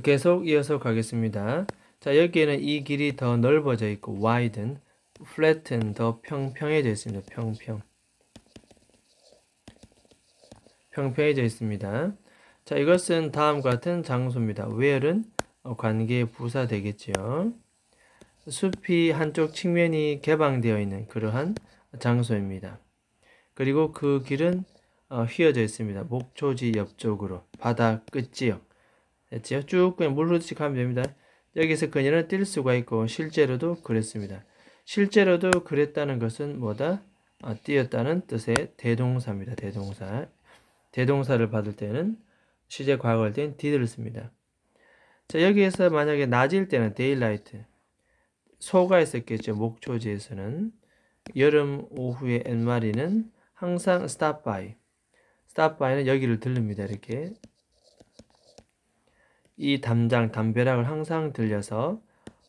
계속 이어서 가겠습니다. 자, 여기에는 이 길이 더 넓어져 있고 widen, flatten 더 평평해져 있습니다. 평평해져 있습니다. 자, 이것은 다음과 같은 장소입니다. where은 관계 부사 되겠죠. 숲이 한쪽 측면이 개방되어 있는 그러한 장소입니다. 그리고 그 길은 휘어져 있습니다. 목초지 옆쪽으로 바다 끝지역 됐지요? 쭉 그냥 물 흐르듯이 가면 됩니다. 여기서 그녀는 뛸 수가 있고 실제로도 그랬습니다. 실제로도 그랬다는 것은 뭐다? 뛰었다는 뜻의 대동사입니다. 대동사를 받을 때는 시제 과거할 때는 did를 씁니다. 자, 여기에서 만약에 낮일 때는 daylight 소가 있었겠죠. 목초지에서는 여름 오후의 엔마리는 항상 stop by는 여기를 들릅니다. 이렇게 이 담벼락을 항상 들려서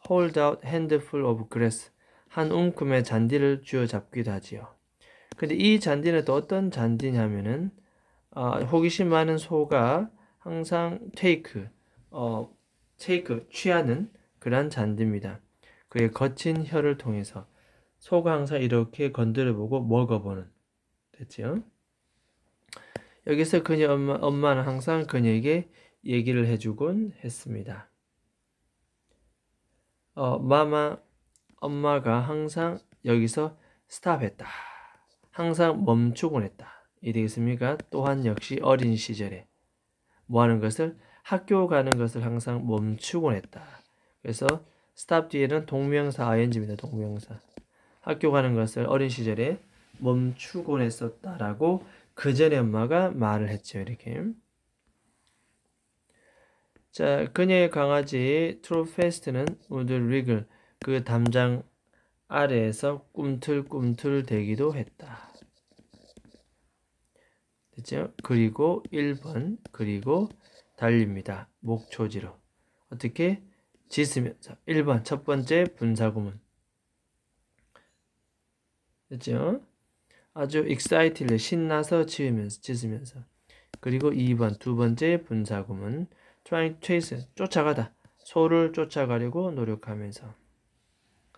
hold out handful of grass 한 움큼의 잔디를 쥐어 잡기도 하지요. 근데 이 잔디는 또 어떤 잔디냐면은 호기심 많은 소가 항상 take 취하는 그런 잔디입니다. 그의 거친 혀를 통해서 소가 항상 이렇게 건드려보고 먹어보는 됐지요? 여기서 그녀 엄마는 항상 그녀에게 얘기를 해주곤 했습니다. 엄마가 항상 여기서 stop 했다. 항상 멈추곤 했다. 이 되겠습니까? 또한 역시 어린 시절에 뭐 하는 것을 학교 가는 것을 항상 멈추곤 했다. 그래서 stop 뒤에는 동명사 ing입니다. 동명사. 학교 가는 것을 어린 시절에 멈추곤 했었다라고 그 전에 엄마가 말을 했죠. 이렇게. 자, 그녀의 강아지 트로페스트는 우드 리글 그 담장 아래에서 꿈틀꿈틀 대기도 했다. 됐죠? 그리고 1번 그리고 달립니다. 목초지로. 어떻게? 짖으면서. 1번 첫 번째 분사구문. 됐죠? 아주 excitedly 신나서 짖으면서. 그리고 2번 두 번째 분사구문. trying to chase 쫓아가다. 소를 쫓아가려고 노력하면서.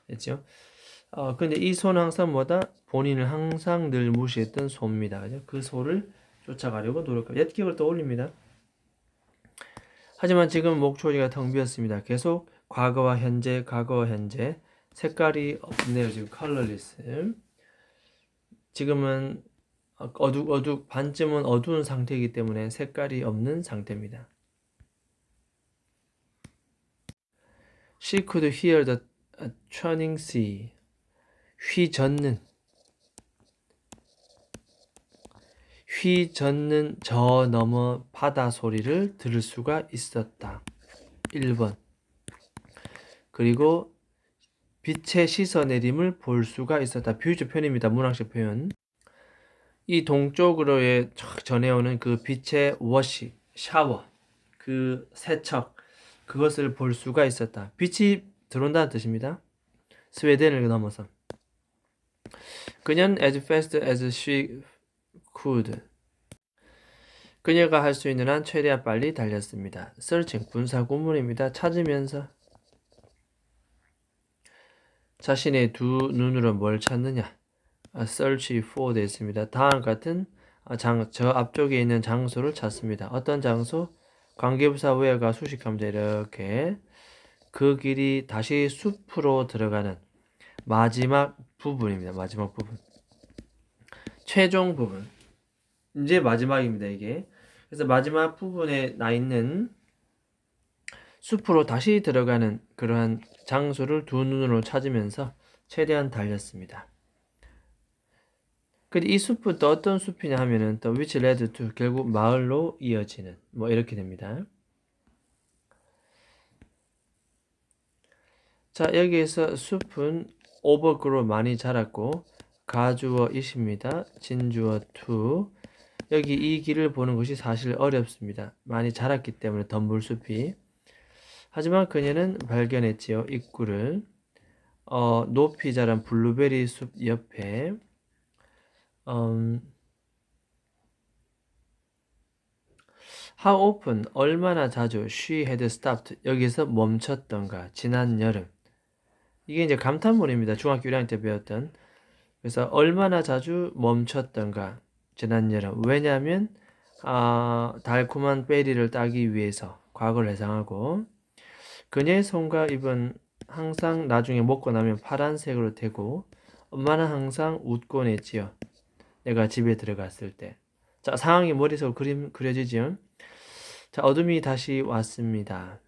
됐죠? 근데 이 소는 항상 뭐다? 본인을 항상 늘 무시했던 소입니다. 그죠? 그 소를 쫓아가려고 노력합니다. 옛 기억을 떠올립니다. 하지만 지금 목초지가 텅 비었습니다. 계속 과거와 현재 색깔이 없네요. 지금 컬러리스. 지금은 반쯤은 어두운 상태이기 때문에 색깔이 없는 상태입니다. She could hear the churning sea. 휘젓는 저 너머 바다 소리를 들을 수가 있었다. 1번. 그리고 빛의 씻어내림을 볼 수가 있었다. 비유적 표현입니다. 문학적 표현. 이 동쪽으로의 전해오는 그 빛의 워시, 샤워, 그 세척, 그것을 볼 수가 있었다. 빛이 들어온다는 뜻입니다. 스웨덴을 넘어서. 그녀는 as fast as she could. 그녀가 할 수 있는 한 최대한 빨리 달렸습니다. searching 분사 구문입니다. 찾으면서. 자신의 두 눈으로 뭘 찾느냐? search for 됐습니다. 다음 같은 저 앞쪽에 있는 장소를 찾습니다. 어떤 장소? 관계부사 where가 수식합니다. 이렇게 그 길이 다시 숲으로 들어가는 마지막 부분입니다. 마지막 부분. 최종 부분. 이제 마지막입니다. 이게. 그래서 마지막 부분에 나 있는 숲으로 다시 들어가는 그러한 장소를 두 눈으로 찾으면서 최대한 달렸습니다. 근데 이 숲은 또 어떤 숲이냐 하면은 또 which led to 결국 마을로 이어지는 뭐 이렇게 됩니다. 자, 여기에서 숲은 overgrow 많이 자랐고 가주어 is입니다. 진주어 to. 여기 이 길을 보는 것이 사실 어렵습니다. 많이 자랐기 때문에 덤불숲이. 하지만 그녀는 발견했지요. 입구를. 높이 자란 블루베리 숲 옆에 How often, 얼마나 자주 she had stopped, 여기서 멈췄던가, 지난 여름. 이게 이제 감탄문입니다. 중학교 1학년 때 배웠던. 그래서 얼마나 자주 멈췄던가, 지난 여름. 왜냐하면 달콤한 베리를 따기 위해서 과거를 해상하고, 그녀의 손과 입은 항상 나중에 먹고 나면 파란색으로 되고, 엄마는 항상 웃곤 했지요. 내가 집에 들어갔을 때. 자, 상황이 머릿속으로 그려지죠. 자, 어둠이 다시 왔습니다.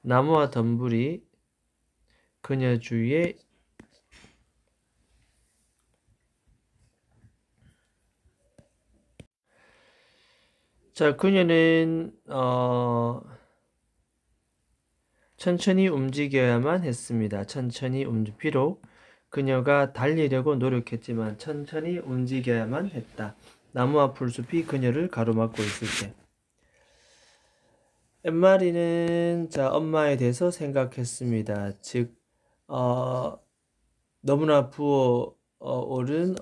나무와 덤불이 그녀 주위에 자, 그녀는 천천히 움직여야만 했습니다. 비록 그녀가 달리려고 노력했지만 천천히 움직여야만 했다. 나무와 풀숲이 그녀를 가로막고 있을 때. 엠마리는 엄마에 대해서 생각했습니다. 즉 너무나 부어오른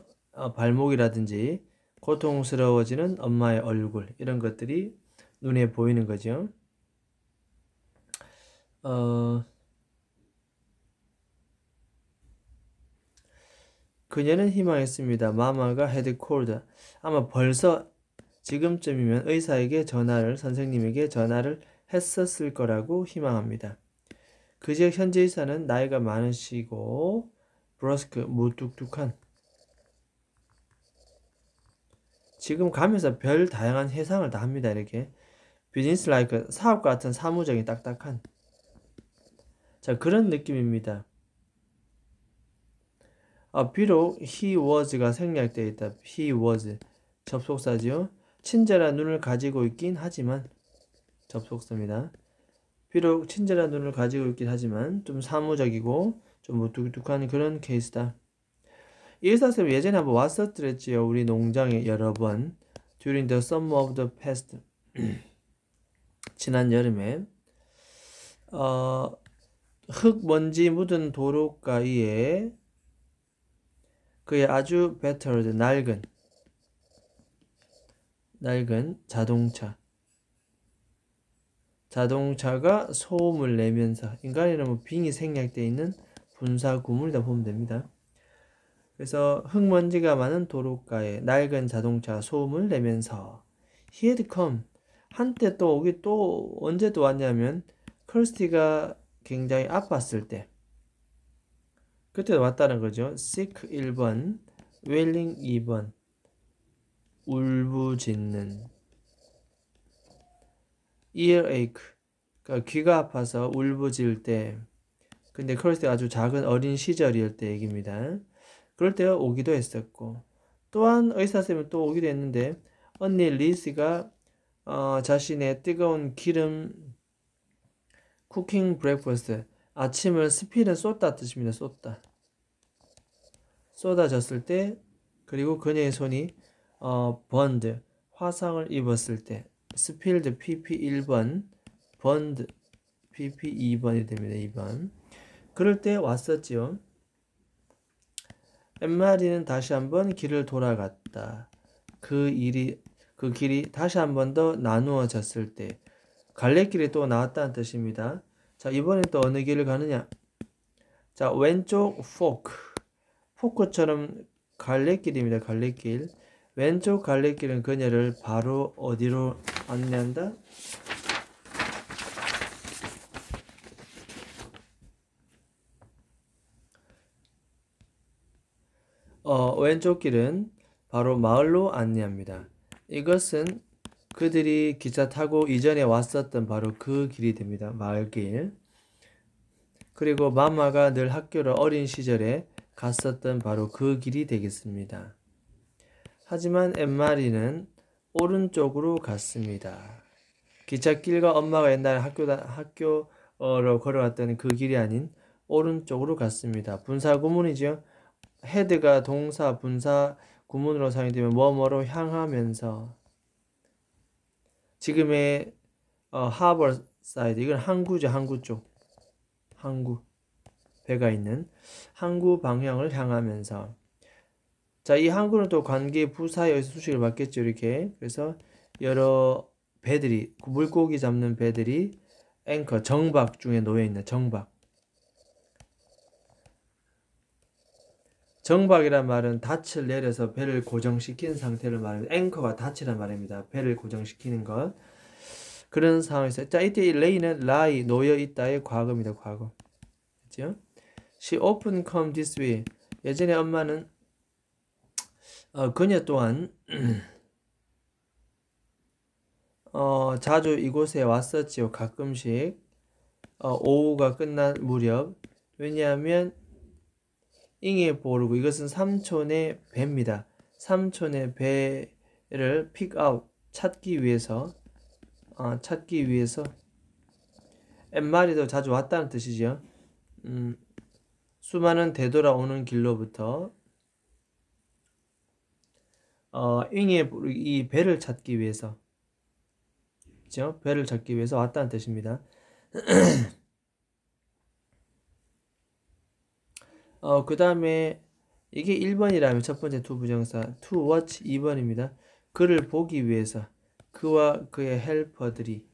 발목이라든지 고통스러워지는 엄마의 얼굴, 이런 것들이 눈에 보이는 거죠. 그녀는 희망했습니다. 마마가 had called. 아마 벌써 지금쯤이면 선생님에게 전화를 했었을 거라고 희망합니다. 그 지역 현지 의사는 나이가 많으시고 브러스크, 무뚝뚝한, 지금 가면서 별 다양한 해상을 다 합니다. 이렇게 비즈니스 라이크, 사업과 같은 사무적인 딱딱한, 자, 그런 느낌입니다. 비록 he was가 생략되어 있다. he was 접속사지요. 친절한 눈을 가지고 있긴 하지만, 접속사입니다. 비록 친절한 눈을 가지고 있긴 하지만 좀 사무적이고 좀 무뚝뚝한 그런 케이스다. 이 의사쌤 예전에 한번 왔었더랬지요. 우리 농장에 여러 번. During the summer of the past. 지난 여름에 흙 먼지 묻은 도로가에 그의 아주 battered, 낡은 자동차가 소음을 내면서, 인간의 이름은 빙이 생략되어 있는 분사 구문이다 보면 됩니다. 그래서 흙먼지가 많은 도로가에 낡은 자동차가 소음을 내면서 he had come, 한때 또 언제 또 왔냐면 크리스티가 굉장히 아팠을 때, 그때도 왔다는 거죠. sick 1번, wailing 2번, 울부짖는, earache, 그러니까 귀가 아파서 울부짖을 때, 근데 크리스티가 아주 작은 어린 시절일 때 얘기입니다. 그럴 때가 오기도 했었고, 또한 의사쌤은 또 오기도 했는데, 언니 리스가 자신의 뜨거운 기름 쿠킹 브렉퍼스트, 아침을 스피는 쏟다 뜻입니다. 쏟아졌을 때, 그리고 그녀의 손이 번드, 화상을 입었을 때, 스필드 PP 1번, 번드 PP 2번이 됩니다. 2번. 그럴 때 왔었지요. 엠마리는 다시 한번 길을 돌아갔다. 그 길이 다시 한 번 더 나누어졌을 때, 갈래길이 또 나왔다는 뜻입니다. 자, 이번엔 또 어느 길을 가느냐? 자, 왼쪽 포크처럼 갈래길입니다. 갈래길. 왼쪽 갈래길은 그녀를 바로 어디로 안내한다? 왼쪽 길은 바로 마을로 안내합니다. 이것은 그들이 기차 타고 이전에 왔었던 바로 그 길이 됩니다. 마을길. 그리고 마마가 늘 학교를 어린 시절에 갔었던 바로 그 길이 되겠습니다. 하지만 엠마리는 오른쪽으로 갔습니다. 기찻길과 엄마가 옛날에 학교로 걸어왔던 그 길이 아닌 오른쪽으로 갔습니다. 분사 구문이죠. 헤드가 동사 분사 구문으로 사용되면 뭐뭐로 향하면서, 지금의 하버 사이드, 이건 항구죠. 항구 쪽, 배가 있는 항구 방향을 향하면서. 자, 이 항구는 또 관계 부사의 수식을 받겠죠. 이렇게. 그래서 여러 배들이 물고기 잡는 배들이 앵커 정박 중에 놓여 있는 정박. 정박이란 말은 닻을 내려서 배를 고정시킨 상태를 말합니다. 앵커가 닻이란 말입니다. 배를 고정시키는 것. 그런 상황에서 자 이때 이 lay는 lie 놓여 있다의 과거입니다. 과거. 그렇죠? She often come this way. 예전에 엄마는 그녀 또한 자주 이곳에 왔었지요. 가끔씩 오후가 끝난 무렵. 왜냐하면 잉에 보르고 이것은 삼촌의 배입니다. 삼촌의 배를 픽아웃 찾기 위해서 엠마리도 자주 왔다는 뜻이죠. 수많은 되돌아오는 길로부터 잉에 이 배를 찾기 위해서, 그렇죠? 배를 찾기 위해서 왔다는 뜻입니다. 그 다음에 이게 1번이라면 첫 번째 투부정사 to watch 2번입니다. 그를 보기 위해서 그와 그의 헬퍼들이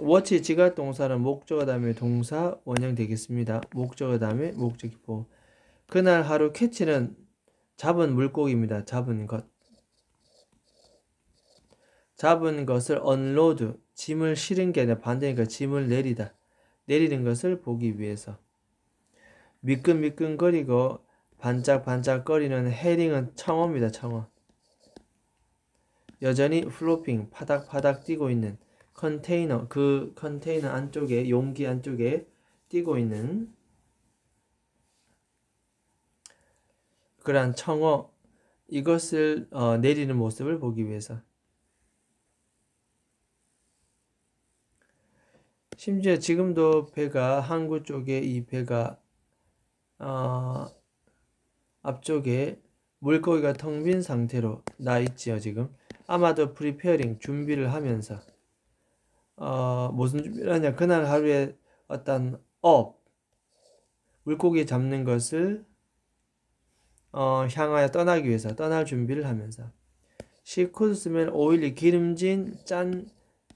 watch 지각 동사는 목적어 다음에 동사 원형 되겠습니다. 목적어 다음에 목적기보. 그날 하루 캐치는 잡은 물고기입니다. 잡은 것. 잡은 것을 unload 짐을 실은 게 아니라 반대니까 짐을 내리는 것을 보기 위해서. 미끈미끈거리고 반짝반짝거리는 헤링은 청어입니다. 청어. 여전히 플로핑 파닥파닥 뛰고 있는 컨테이너, 그 컨테이너 안쪽에, 용기 안쪽에 뛰고 있는 그러한 청어, 이것을 내리는 모습을 보기 위해서. 심지어 지금도 배가 항구 쪽에 이 배가 앞쪽에 물고기가 텅 빈 상태로 나 있지요. 지금 아마도 프리페어링 준비를 하면서 무슨 준비를 하냐, 그날 하루에 어떤 물고기 잡는 것을 향하여 떠나기 위해서 떠날 준비를 하면서. She could smell 오일이 기름진 짠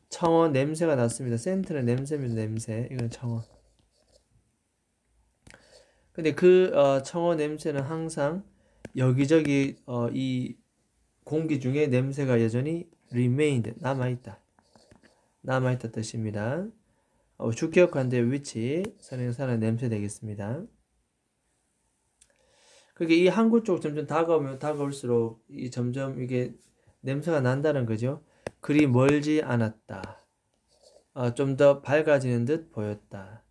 청어 냄새가 났습니다. 센트는 냄새입니다. 냄새. 이건 청어. 근데 그 청어 냄새는 항상 여기저기 이 공기 중에 냄새가 여전히 remained 남아있다 뜻입니다. 주격 관대 위치 선행사는 냄새 되겠습니다. 그게 이 항구 쪽 점점 다가올수록 이 점점 이게 냄새가 난다는 거죠. 그리 멀지 않았다. 좀 더 밝아지는 듯 보였다.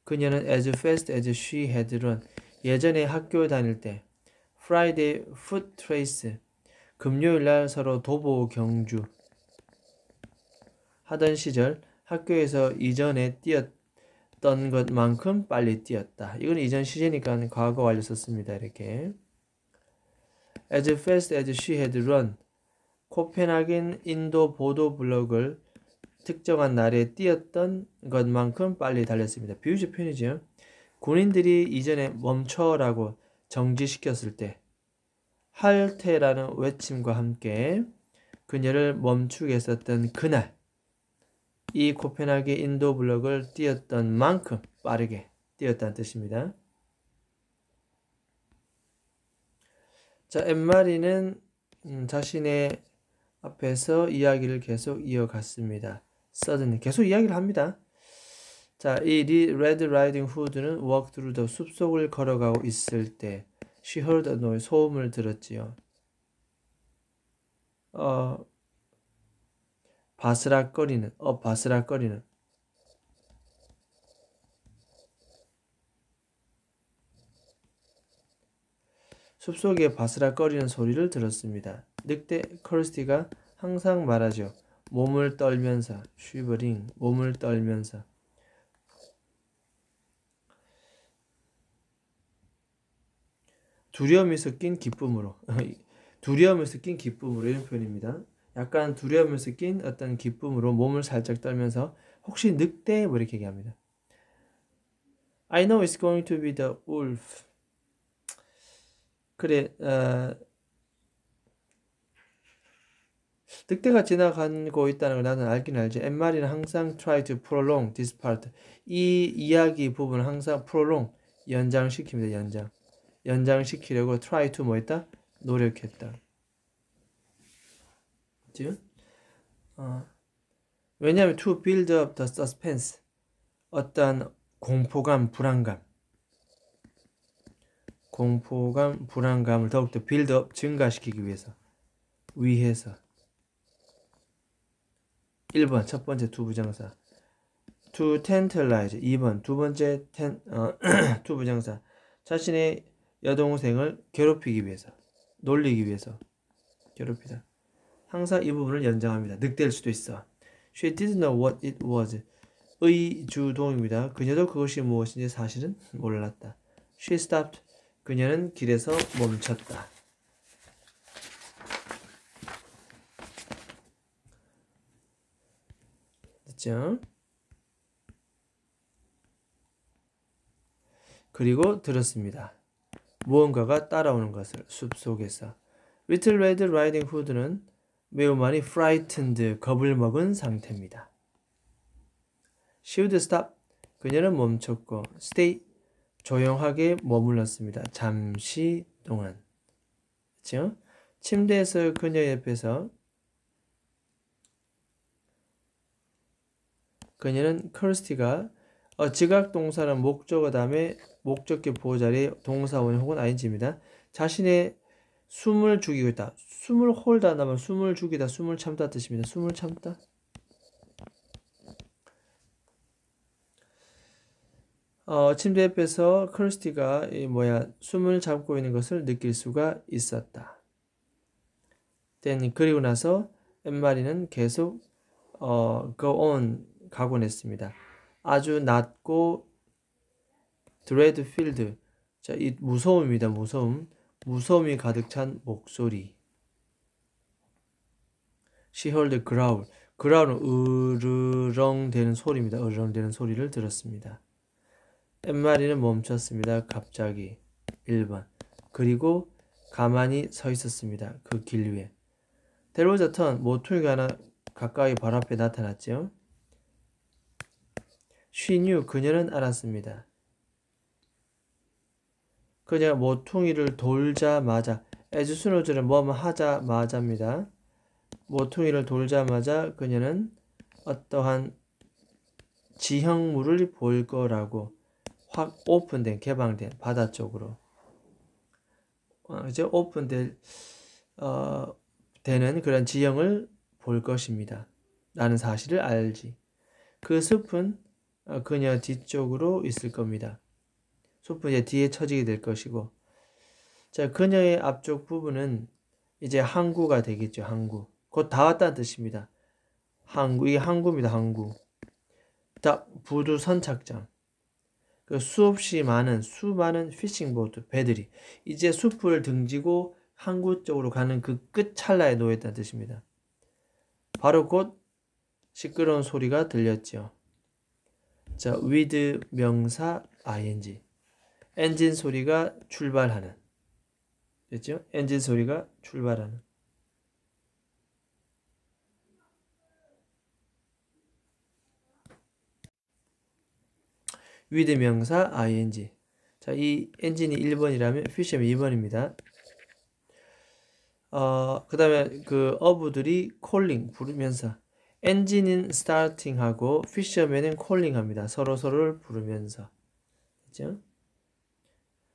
그녀는 as fast as she had run. 예전에 학교 다닐 때 Friday foot trace. 금요일날 서로 도보 경주 하던 시절 학교에서 이전에 뛰었던 것만큼 빨리 뛰었다. 이건 이전 시제니까 과거 완료 썼습니다. 이렇게 as fast as she had run. 코펜하겐 인도 보도 블록을 특정한 날에 뛰었던 것만큼 빨리 달렸습니다. 비유적 표현이죠. 군인들이 이전에 멈춰라고 정지시켰을 때 할테라는 외침과 함께 그녀를 멈추게 했었던 그날 이 코펜하겐 인도 블록을 뛰었던 만큼 빠르게 뛰었다는 뜻입니다. 자, 엠마리는 자신의 앞에서 이야기를 계속 이어갔습니다. 서든이 계속 이야기를 합니다. 자, 이 레드 라이딩 후드는 walk through the 숲속을 걸어가고 있을 때 she heard a noise, 소음을 들었지요. 바스락거리는 숲속에 바스락거리는 소리를 들었습니다. 늑대 커스티가 항상 말하죠. 몸을 떨면서 shivering, 몸을 떨면서. 두려움이 섞인 기쁨으로 두려움을 섞인 기쁨으로 이런 표현입니다. 약간 두려움을 섞인 어떤 기쁨으로 몸을 살짝 떨면서 혹시 늑대 뭐 이렇게 얘기합니다. I know it's going to be the wolf. 그래 늑대가 지나가고 있다는 걸 나는 알긴 알지. 엠마리는 항상 try to prolong this part. 이 이야기 부분을 항상 prolong, 연장시킵니다. 연장시키려고 try to 뭐 했다? 노력했다. 그치? 왜냐하면 to build up the suspense. 어떤 공포감, 불안감을 더욱더 build up, 증가시키기 위해서. 1번 첫 번째 투부정사 to tantalize. 2번 두 번째 투부정사 자신의 여동생을 괴롭히기 위해서, 놀리기 위해서 괴롭히다. 항상 이 부분을 연장합니다. 늑대일 수도 있어. She didn't know what it was. 의 주동입니다. 그녀도 그것이 무엇인지 사실은 몰랐다. She stopped. 그녀는 길에서 멈췄다. 됐죠? 그리고 들었습니다. 무언가가 따라오는 것을 숲속에서. Little Red Riding Hood는 매우 많이 frightened, 겁을 먹은 상태입니다. She would stop. 그녀는 멈췄고 stay. 조용하게 머물렀습니다. 잠시 동안. 그렇죠? 침대에서 그녀 옆에서 그녀는 크리스티가 지각 동사는 목적어 다음에 목적격 보호 자리에 동사원 혹은 ing입니다. 자신의 숨을 죽이고 있다. 숨을 홀다나면 숨을 죽이다, 숨을 참다 뜻입니다. 숨을 참다. 침대 옆에서 크리스티가 숨을 참고 있는 것을 느낄 수가 있었다. 그리고 나서 엠마리는 계속 go on 가곤 했습니다. 아주 낮고 dread filled, 자, 이 무서움입니다. 무서움이 가득 찬 목소리. She heard growl. growl은 으르렁대는 소리입니다. 으르렁대는 소리를 들었습니다. 엠마리는 멈췄습니다. 갑자기. 1번. 그리고 가만히 서 있었습니다. 그 길 위에. There was a turn. 모퉁이가 하나 가까이 바로 앞에 나타났죠. She knew. 그녀는 알았습니다. 그녀가 모퉁이를 돌자마자, as soon as는 뭐뭐 하자마자입니다. 모퉁이를 돌자마자 그녀는 어떠한 지형물을 볼 거라고 확 오픈된, 개방된 바다 쪽으로 이제 오픈된 되는 그런 지형을 볼 것입니다. 라는 사실을 알지. 그 숲은 그녀 뒤쪽으로 있을 겁니다. 숲은 이제 뒤에 처지게 될 것이고, 자, 그녀의 앞쪽 부분은 이제 항구가 되겠죠. 항구. 곧 다 왔다는 뜻입니다. 항구, 이게 항구입니다. 항구. 다 부두 선착장. 그 수많은 피싱보트, 배들이 이제 숲을 등지고 항구 쪽으로 가는 그 끝 찰나에 놓였다는 뜻입니다. 바로 곧 시끄러운 소리가 들렸죠. 자, with 명사 ing. 엔진 소리가 출발하는. 됐죠? 엔진 소리가 출발하는. with 명사 ing. 자, 이 엔진이 1번이라면 피셔맨 2번입니다. 그 다음에 그 어부들이 calling 부르면서, 엔진은 starting 하고 피셔맨은 calling 합니다. 서로를 부르면서. 그죠?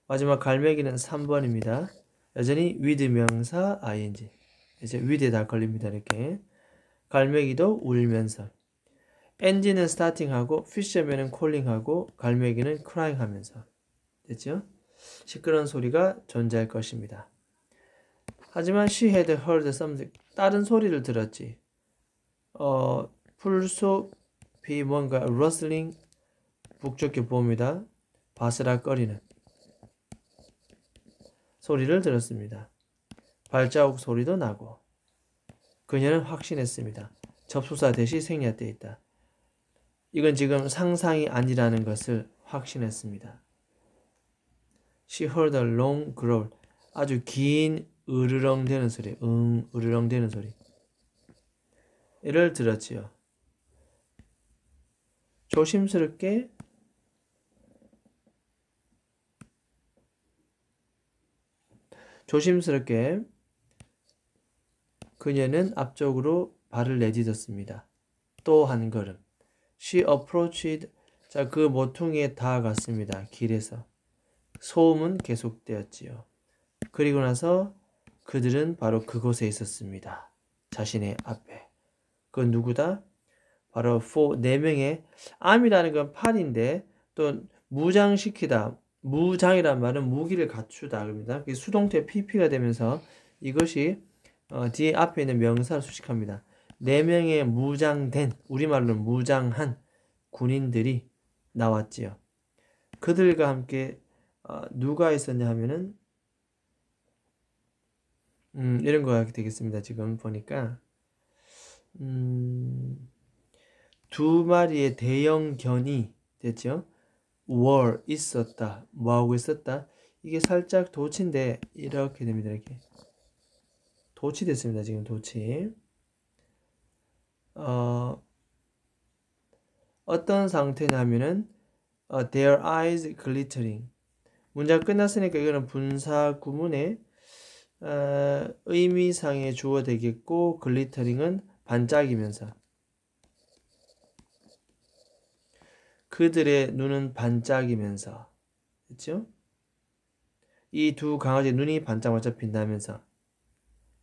마지막 갈매기는 3번입니다. 여전히 with 명사 ing. 이제 with에 다 걸립니다. 이렇게. 갈매기도 울면서. 엔진은 starting 하고 피셔맨은 calling 하고 갈매기는 crying 하면서. 됐죠? 시끄러운 소리가 존재할 것입니다. 하지만 she had heard something. 다른 소리를 들었지. 풀숲이 뭔가 rustling, 북쪽에 봅니다. 바스락거리는 소리를 들었습니다. 발자국 소리도 나고. 그녀는 확신했습니다. 접수사 대시 생략되어 있다. 이건 지금 상상이 아니라는 것을 확신했습니다. She heard a long growl. 아주 긴 으르렁대는 소리. 으르렁대는 소리. 예를 들었지요. 조심스럽게 그녀는 앞쪽으로 발을 내딛었습니다. 또 한 걸음. She approached. 자, 그 모퉁이에 다가갔습니다. 길에서. 소음은 계속되었지요. 그리고 나서 그들은 바로 그곳에 있었습니다. 자신의 앞에. 그건 누구다? 바로 4명의 암이라는 건 팔인데 또 무장시키다. 무장이란 말은 무기를 갖추다. 그럽니다. 수동태 PP가 되면서 이것이 뒤에 앞에 있는 명사를 수식합니다. 4명의 무장된, 우리말로는 무장한 군인들이 나왔지요. 그들과 함께 누가 있었냐 하면은 이런 거 되겠습니다. 지금 보니까 2마리의 대형 견이 됐죠. were 있었다. 뭐하고 있었다? 이게 살짝 도치인데 이렇게 됩니다. 이렇게 도치 됐습니다. 지금 도치. 어떤 상태냐면은 their eyes glittering. 문제가 끝났으니까 이거는 분사 구문의 의미상의 주어 되겠고 glittering은 반짝이면서. 그들의 눈은 반짝이면서. 그렇죠? 이 두 강아지 눈이 반짝반짝 빛나면서.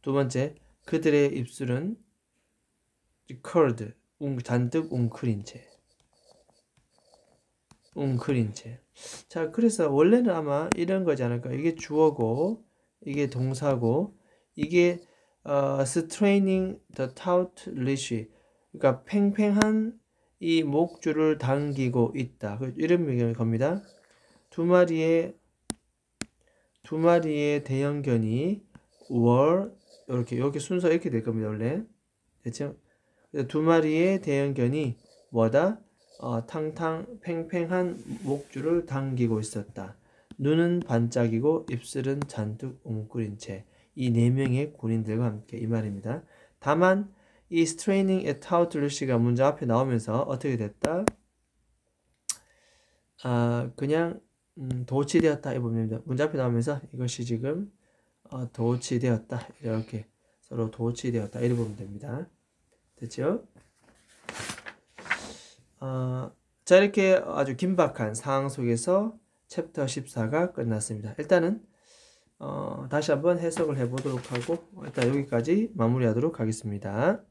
두 번째, 그들의 입술은 curled, 잔뜩 웅크린 채. 자, 그래서 원래는 아마 이런 거지 않을까. 이게 주어고, 이게 동사고, 이게 straining the taut leash. 그러니까 팽팽한 이 목줄을 당기고 있다. 이런 겁니다. 두 마리의 대형견이 were 이렇게 순서 이렇게 될 겁니다. 원래 됐죠? 두 마리의 대형견이 뭐다? 팽팽한 목줄을 당기고 있었다. 눈은 반짝이고 입술은 잔뜩 웅크린 채. 이 4명의 군인들과 함께 이 말입니다. 다만 이 straining at taut leash가 문제 앞에 나오면서 어떻게 됐다? 그냥 도치되었다 이 부분입니다. 문제 앞에 나오면서 이것이 지금 도치되었다 이렇게 서로 도치되었다 이렇게 보면 됩니다. 됐죠? 자, 이렇게 아주 긴박한 상황 속에서 챕터 14가 끝났습니다. 일단은 다시 한번 해석을 해보도록 하고 일단 여기까지 마무리하도록 하겠습니다.